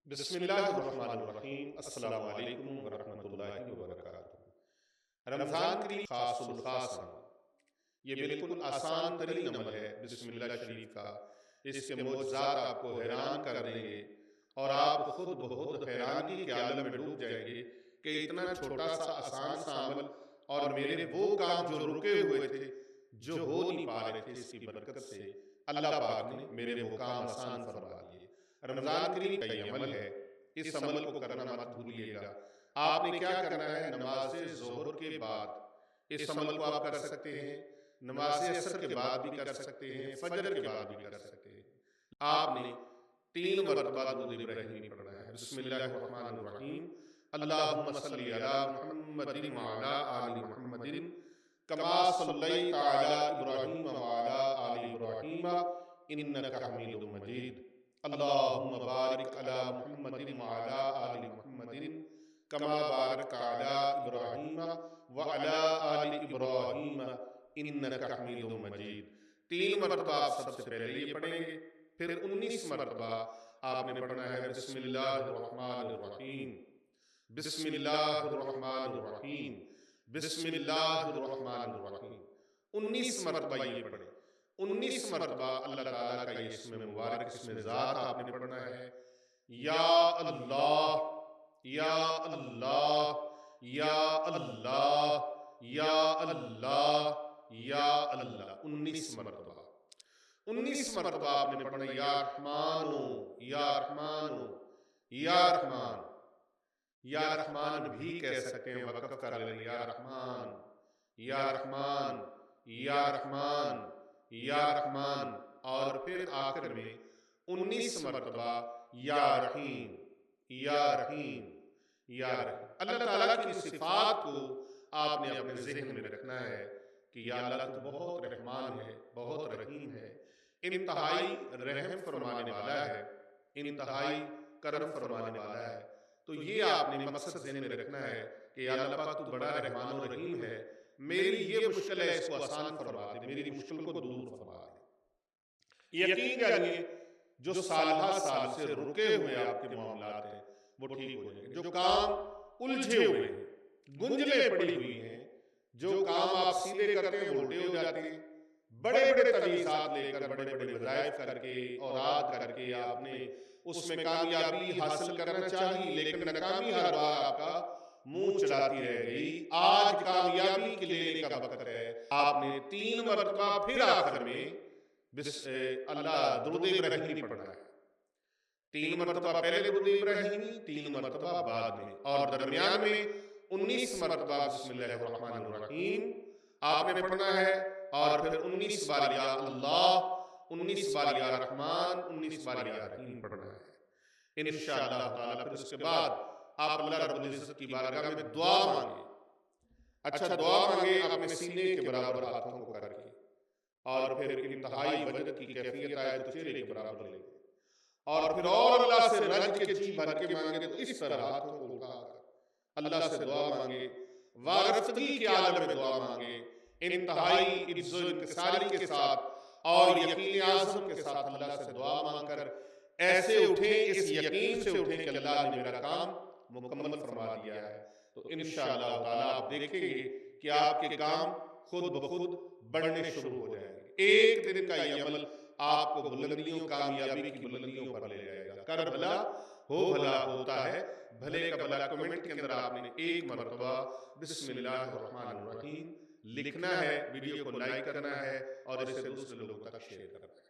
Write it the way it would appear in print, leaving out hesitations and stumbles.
بسم اللہ الرحمن الرحیم۔ السلام علیکم ورحمۃ اللہ وبرکاتہ۔ رمضان کے لیے خاص الخاص عمل، یہ بالکل آسان ترین عمل ہے بسم اللہ شریف کا۔ اس کے معجزات آپ کو حیران کر دیں گے اور آپ خود بخود حیرانی کے عالم میں ڈوب جائیں گے کہ اتنا چھوٹا سا آسان سا عمل اور میرے وہ کام جو رکے ہوئے تھے، جو ہو نہیں پا رہے تھے، اس کی برکت سے اللہ پاک نے میرے وہ کام آسان فرما دیے۔ رمضان کریم کا یہ عمل ہے، اس عمل کو کرنا مت بھولیے گا۔ آپ نے کیا کرنا ہے؟ نماز ظہر کے بعد اس عمل کو آپ کر سکتے ہیں، نماز عصر کے بعد بھی کر سکتے ہیں، فجر کے بعد بھی کر سکتے ہیں۔ آپ نے 3 مرتبہ درود ابراہیمی پڑھنا ہے۔ بسم اللہ الرحمن الرحیم، اللہم صلی علی محمد وعلی آل محمد کما صلیت علی ابراہیم وعلی آل ابراہیم انک حمید مجید، اللہم بارک علی محمد وعلی آل محمد کما بارکت علی ابراہیم وعلی آل ابراہیم انک حمید مجید۔ 3 مرتبہ آپ سب سے پہلے یہ پڑھیں گے، پھر 19 مرتبہ آپ نے پڑھنا ہے بسم اللہ الرحمن الرحیم، بسم اللہ الرحمن الرحیم، بسم اللہ الرحمن الرحیم۔ 19 مرتبہ یہ پڑھیں۔ 19 مرتبہ اللہ تعالیٰ کا یہ اسم مبارک، اسم ذات آپ نے پڑھنا ہے، یا اللہ یا اللہ یا اللہ یا اللہ یا اللہ۔ 19 مرتبہ 19 مرتبہ آپ نے پڑھنا ہے، یا رحمانو یا رحمانو یا رحمان۔ یا رحمان بھی کہہ سکتے ہیں، وقف کر لیں، یا رحمان یا رحمان یا رحمان یا رحمان، اور پھر آخر میں 19 مرتبہ یا رحیم یا رحیم یا رحیم۔ اللہ تعالیٰ کی صفات کو آپ نے اپنے ذہن میں رکھنا ہے کہ یا اللہ تو بہت رحمان ہے، بہت رحیم ہے، انتہائی رحم فرمانے والا ہے، انتہائی کرم فرمانے والا ہے۔ تو یہ آپ نے مقصد ذہن میں رکھنا ہے کہ یا اللہ پاک تو بڑا رحمان و رحیم ہے، میری یہ مشکل ہے، اس کو آسان فرما دے، میری مشکل کو دور فرما دے۔ یقین جانیے جو سال ہا سال سے رکے ہوئے آپ کے معاملات ہیں وہ ٹھیک ہو جائیں گے۔ جو کام الجھے ہوئے ہیں، گنجلیں پڑی ہوئی ہیں، جو کام آپ سیدھے کرتے ہیں الٹے ہو جاتے ہیں، بڑے بڑے تجویزات لے کر، بڑے بڑے وظائف کر کے، اوراد کر کے آپ نے اس میں کامیابی حاصل کرنا چاہی، لیکن ناکامی ہر بار آپ کا منہ چڑھاتی رہ گئی۔ آج کامیابی کے لینے کا وقت ہے۔ آپ نے 3 مرتبہ پھر آخر میں اللہ درود ابراہیمی پڑھنا ہے۔ 3 مرتبہ پہلے درود ابراہیمی، 3 مرتبہ بعد میں، اور درمیان میں 19 مرتبہ بسم اللہ الرحمن الرحیم آپ نے پڑھنا ہے، اور پھر 19 بار یا اللہ، 19 بار یا رحمان، 19 بار یا رحیم پڑھنا ہے انشاءاللہ تعالیٰ۔ پھر اس کے بعد آپ اللہ رب العزت کی بارگاہ میں دعا مانگے۔ اچھا دعا مانگے اپنے سینے کے برابر ہاتھوں کو کر کے، اور پھر انتہائی وجد کی کیفیت آئے تو چہرے کے برابر لے لیں، اور پھر اور اللہ سے رج کے جی بھر کے مانگے تو اس طرح ہاتھوں کو اٹھا کر اللہ سے دعا مانگے، وارفتگی کے عالم میں دعا مانگے، انتہائی عز و انکساری کے ساتھ اور یقین اعظم کے ساتھ اللہ سے دعا مانگ کر ایسے اٹھیں، اس یقین سے اٹھیں کہ اللہ نے میرا کام مکمل فرما دیا ہے۔ تو انشاءاللہ تعالیٰ آپ دیکھیں گے کہ آپ کے کام خود بخود بڑھنے شروع ہو جائیں گے۔ ایک دن کا یہ عمل آپ کو بلندیوں، کامیابی کی بلندیوں پر لے جائے گا۔ کر بھلا ہو بھلا ہوتا ہے، بھلے کا بھلا کمنٹ کے اندر آپ نے 1 مرتبہ بسم اللہ الرحمن الرحیم لکھنا ہے، ویڈیو کو لائک کرنا ہے اور اسے دوسرے لوگوں تک شیئر کرنا ہے۔